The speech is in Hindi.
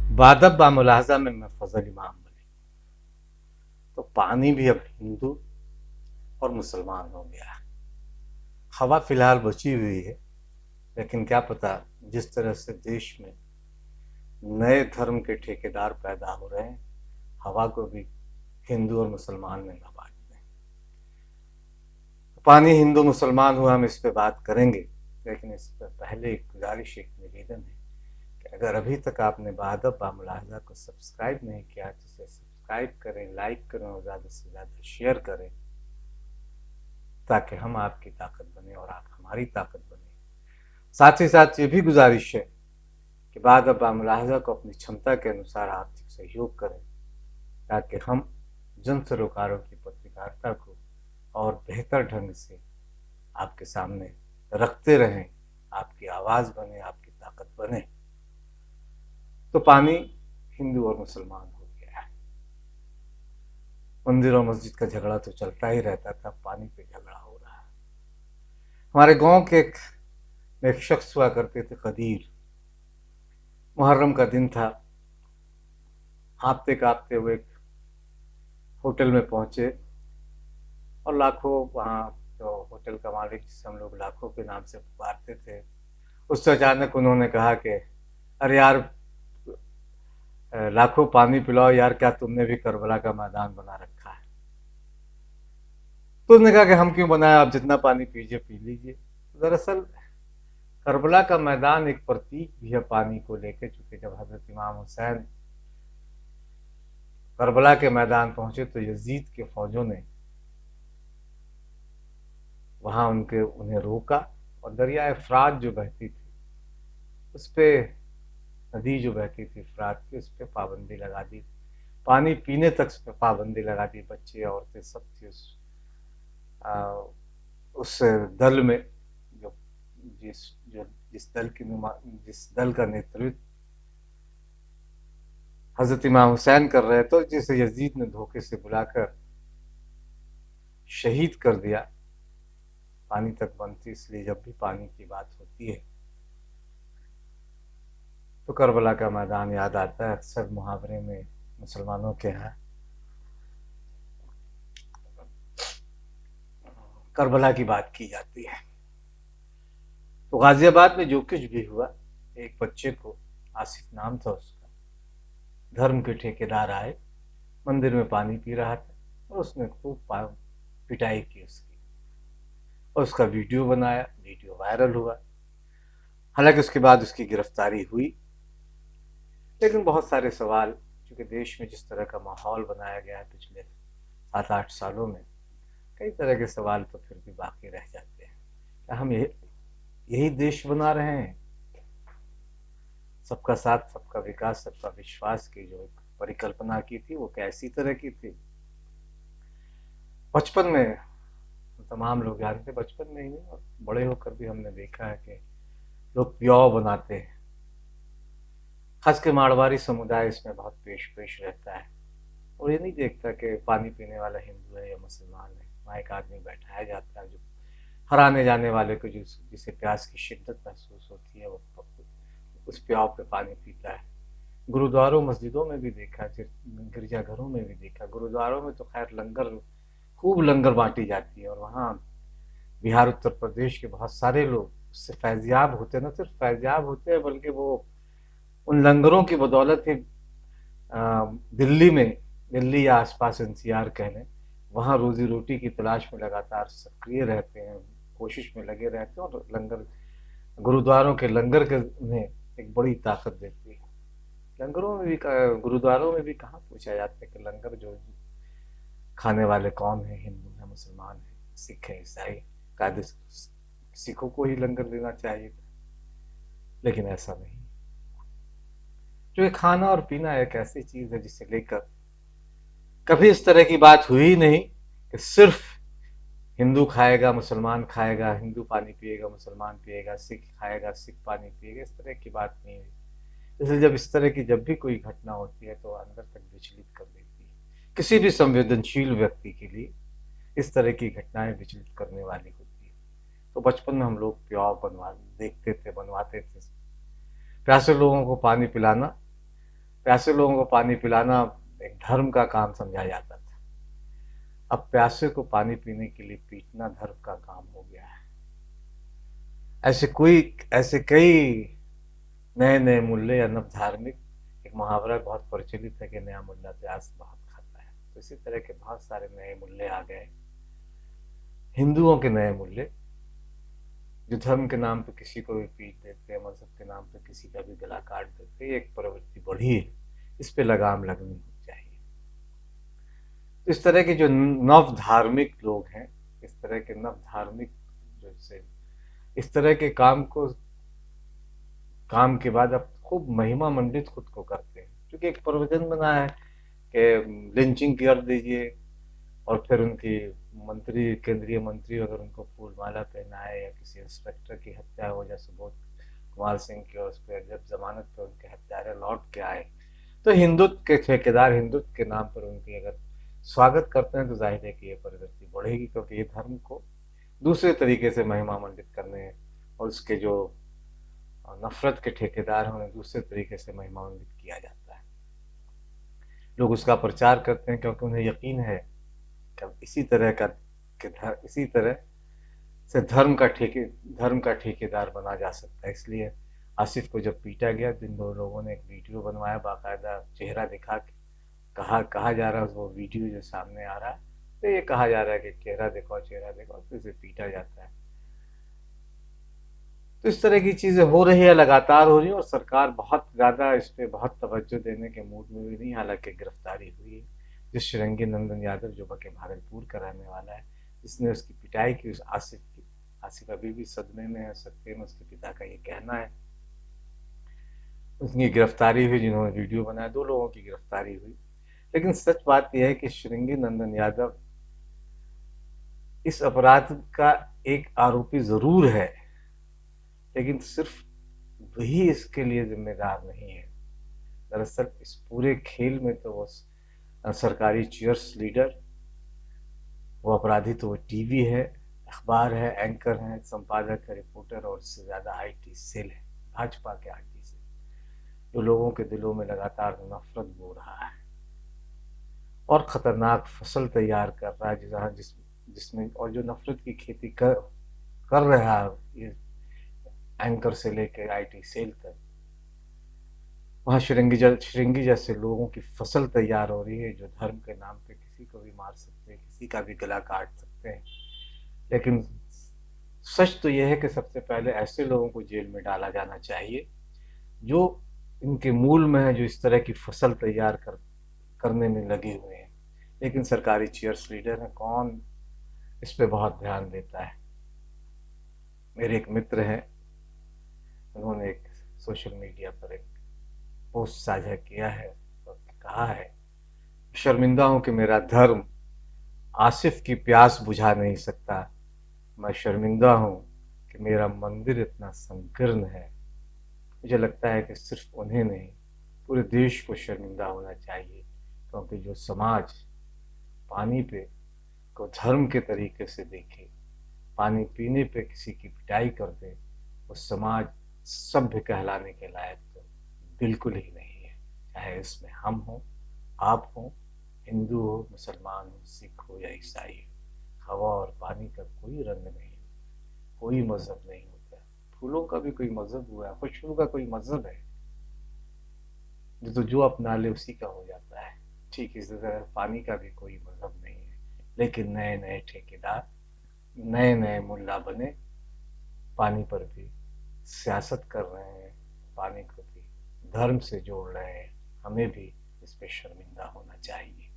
बादब बामुलाहजा में मैं फजल इमाम बने। तो पानी भी अब हिंदू और मुसलमान हो गया। हवा फिलहाल बची हुई है, लेकिन क्या पता जिस तरह से देश में नए धर्म के ठेकेदार पैदा हो रहे हैं, हवा को भी हिंदू और मुसलमान में न बांट दें। पानी हिंदू मुसलमान हुआ, हम इस पे बात करेंगे, लेकिन इस पर पहले एक गुजारिश, एक निवेदन है कि अगर अभी तक आपने बादब बामुलाहजा को सब्सक्राइब नहीं किया तो इसे सब्सक्राइब करें, लाइक करें और ज़्यादा से ज़्यादा शेयर करें, ताकि हम आपकी ताकत बने और आप हमारी ताकत बने। साथ ही साथ ये भी गुजारिश है कि बादब बामुलाहजा को अपनी क्षमता के अनुसार आर्थिक सहयोग करें, ताकि हम जन सरोकारों की पत्रकारिता को और बेहतर ढंग से आपके सामने रखते रहें, आपकी आवाज़ बने, आपकी ताकत बने। तो पानी हिंदू और मुसलमान हो गया है। मंदिर और मस्जिद का झगड़ा तो चलता ही रहता था, पानी पे झगड़ा हो रहा है। हमारे गांव के एक शख्स हुआ करते थे, कदीर। मुहर्रम का दिन था, हाँफते काँपते हुए एक होटल में पहुंचे और लाखों, वहाँ जो होटल का मालिक, जिसे हम लोग लाखों के नाम से पुकारते थे, उससे अचानक उन्होंने कहा कि अरे यार, लाखों पानी पिलाओ यार, क्या तुमने भी करबला का मैदान बना रखा है? तो उसने कहा कि हम क्यों बनाए, आप जितना पानी पीजिए पी लीजिए। दरअसल करबला का मैदान एक प्रतीक भी है पानी को लेकर, चूंकि जब हजरत इमाम हुसैन करबला के मैदान पहुंचे तो यजीद के फौजों ने वहां उन्हें रोका और दरिया फरात जो बहती थी उस पे, नदी जो बहती थी फरात की, उस पे पाबंदी लगा दी। पानी पीने तक उस पे पाबंदी लगा दी। बच्चे औरतें सब थी उस दल में, जो जिस जो जिस दल की जिस दल का नेतृत्व हजरत इमाम हुसैन कर रहे, तो जिसे यजीद ने धोखे से बुलाकर शहीद कर दिया। पानी तक बंद थी, इसलिए जब भी पानी की बात होती है तो करबला का मैदान याद आता है। अक्सर मुहावरे में मुसलमानों के यहाँ करबला की बात की जाती है। तो गाजियाबाद में जो कुछ भी हुआ, एक बच्चे को, आसिफ नाम था उसका, धर्म के ठेकेदार आए, मंदिर में पानी पी रहा था और उसने खूब पिटाई की उसकी, और उसका वीडियो बनाया, वीडियो वायरल हुआ। हालांकि उसके बाद उसकी गिरफ्तारी हुई, लेकिन बहुत सारे सवाल, चूंकि देश में जिस तरह का माहौल बनाया गया है पिछले 7-8 सालों में, कई तरह के सवाल तो फिर भी बाकी रह जाते हैं। क्या हम यही देश बना रहे हैं? सबका साथ, सबका विकास, सबका विश्वास की जो एक परिकल्पना की थी, वो कैसी तरह की थी? बचपन में तमाम लोग जानते, बचपन में ही नहीं और बड़े होकर भी हमने देखा है कि लोग प्याव बनाते हैं। खास के मारवाड़ी समुदाय इसमें बहुत पेश पेश रहता है, और ये नहीं देखता कि पानी पीने वाला हिंदू है या मुसलमान है। वहाँ एक आदमी बैठाया जाता है जो हर आने जाने वाले को जिसे प्यास की शिद्दत महसूस होती है, वो उस प्याव पे पानी पीता है। गुरुद्वारों मस्जिदों में भी देखा, गिरजाघरों में भी देखा। गुरुद्वारों में तो खैर लंगर, खूब लंगर बांटी जाती है, और वहाँ बिहार उत्तर प्रदेश के बहुत सारे लोग उससे फैजियाब होते हैं। न सिर्फ फैजियाब होते हैं, बल्कि वो उन लंगरों की बदौलत ही दिल्ली में, दिल्ली या आसपास एनसीआर कह लें, वहाँ रोजी रोटी की तलाश में लगातार सक्रिय रहते हैं, कोशिश में लगे रहते हैं। और लंगर, गुरुद्वारों के लंगर के उन्हें एक बड़ी ताकत देती है। लंगरों में भी, गुरुद्वारों में भी कहाँ पूछा जाता है कि लंगर जो खाने वाले कौन है, हिंदू है, मुसलमान है, सिख है, ईसाई? कायदे सिखों को ही लंगर देना चाहिए था, लेकिन ऐसा नहीं। जो ये खाना और पीना एक ऐसी चीज है जिसे लेकर कभी इस तरह की बात हुई ही नहीं कि सिर्फ हिंदू खाएगा मुसलमान खाएगा, हिंदू पानी पिएगा मुसलमान पिएगा, सिख खाएगा सिख पानी पिएगा, इस तरह की बात नहीं हुई। इसलिए जब इस तरह की जब भी कोई घटना होती है तो अंदर तक विचलित कर देती है। किसी भी संवेदनशील व्यक्ति के लिए इस तरह की घटनाएं विचलित करने वाली होती है। तो बचपन में हम लोग प्याव बनवा देखते थे, बनवाते थे। प्यासे लोगों को पानी पिलाना प्यासे लोगों को पानी पिलाना एक धर्म का काम समझा जाता था। अब प्यासे को पानी पीने के लिए पीटना धर्म का काम हो गया है। ऐसे कई नए नए मूल्य या नव धार्मिक, एक मुहावरा बहुत प्रचलित है कि नया मुल्ला प्यास बहुत खाता है। तो इसी तरह के बहुत सारे नए मूल्य आ गए, हिंदुओं के नए मूल्य, जो धर्म के नाम पे किसी को भी पीट देते हैं, मजहब के नाम पे किसी का भी गला काट देते हैं। एक प्रवृत्ति बढ़ी है, इस पे लगाम लगनी चाहिए। तो इस तरह के जो नव धार्मिक लोग हैं, इस तरह के नव धार्मिक जो से इस तरह के काम के बाद अब खूब महिमा मंडित खुद को करते हैं, क्योंकि एक प्रवचन बना है कि लिंचिंग कर दीजिए, और फिर उनकी मंत्री, केंद्रीय मंत्री अगर उनको फूल माला पहनाए, या किसी इंस्पेक्टर की हत्या हो जाए सुबोध कुमार सिंह की, और उस पर जब जमानत पर उनके हत्यारे लौट के आए, तो हिंदुत्व के ठेकेदार हिंदुत्व के नाम पर उनकी अगर स्वागत करते हैं, तो जाहिर है कि ये प्रवृत्ति बढ़ेगी, क्योंकि ये धर्म को दूसरे तरीके से महिमा मंडित करने, और उसके जो नफरत के ठेकेदार हैं उन्हें दूसरे तरीके से महिमा मंडित किया जाता है। लोग उसका प्रचार करते हैं क्योंकि उन्हें यकीन है कि इसी तरह से धर्म का ठेकेदार बना जा सकता है। इसलिए आसिफ को जब पीटा गया, तो इन दो लोगों ने एक वीडियो बनवाया, बाकायदा चेहरा दिखा के कहा जा रहा है, वो वीडियो जो सामने आ रहा है, तो ये कहा जा रहा है कि चेहरा देखो, तो इसे पीटा जाता है। तो इस तरह की चीजें हो रही है, लगातार हो रही है, और सरकार बहुत ज्यादा इस पे बहुत तवज्जो देने के मूड में भी नहीं। हालांकि गिरफ्तारी हुई है जिस शिरंगी नंदन यादव, जो के भागलपुर का रहने वाला है, जिसने उसकी पिटाई की, उस आसिफ की। आसिफ अभी भी सदमे में है, सत्य में उसके पिता का ये कहना है। उसकी गिरफ्तारी हुई, जिन्होंने वीडियो बनाया, 2 लोगों की गिरफ्तारी हुई। लेकिन सच बात यह है कि शिरंगी नंदन यादव इस अपराध का एक आरोपी जरूर है, लेकिन सिर्फ वही इसके लिए जिम्मेदार नहीं है। दरअसल इस पूरे खेल में तो वो सरकारी चीयर्स लीडर, वो अपराधी तो वो टीवी है, अखबार है, एंकर है, संपादक है, रिपोर्टर, और इससे ज्यादा आईटी सेल है, भाजपा के आईटी सेल, जो लोगों के दिलों में लगातार नफरत बो रहा है और खतरनाक फसल तैयार कर रहा है, जहाँ जिसमें और जो नफरत की खेती कर रहा है, ये एंकर से लेकर आईटी सेल तक, वहाँ श्रृंगी जैसे लोगों की फसल तैयार हो रही है, जो धर्म के नाम पे किसी को भी मार सकते हैं, किसी का भी गला काट सकते हैं। लेकिन सच तो यह है कि सबसे पहले ऐसे लोगों को जेल में डाला जाना चाहिए जो इनके मूल में है, जो इस तरह की फसल तैयार करने में लगे हुए हैं। लेकिन सरकारी चीयर्स लीडर हैं, कौन इस पे बहुत ध्यान देता है। मेरे एक मित्र हैं, उन्होंने एक सोशल मीडिया पर एक पोस्ट साझा किया है और कहा है, शर्मिंदा हूं कि मेरा धर्म आसिफ की प्यास बुझा नहीं सकता। मैं शर्मिंदा हूं कि मेरा मंदिर इतना संकीर्ण है। मुझे लगता है कि सिर्फ उन्हें नहीं, पूरे देश को शर्मिंदा होना चाहिए, क्योंकि जो समाज पानी पे को धर्म के तरीके से देखे, पानी पीने पे किसी की पिटाई कर दे, वो समाज सभ्य कहलाने के लायक तो बिल्कुल ही नहीं है। चाहे इसमें हम हो, आप हो, हिंदू हो, मुसलमान हो, सिख हो या ईसाई हो, हवा और पानी का कोई रंग नहीं, कोई मजहब नहीं होता। फूलों का भी कोई मजहब हुआ है, खुशबू का कोई मजहब है, जो अपना ले उसी का हो जाता है। ठीक इसी तरह पानी का भी कोई मजहब नहीं है, लेकिन नए नए ठेकेदार, नए नए मुल्ला बने, पानी पर भी सियासत कर रहे हैं, पानी को भी धर्म से जोड़ रहे हैं। हमें भी इस पे शर्मिंदा होना चाहिए।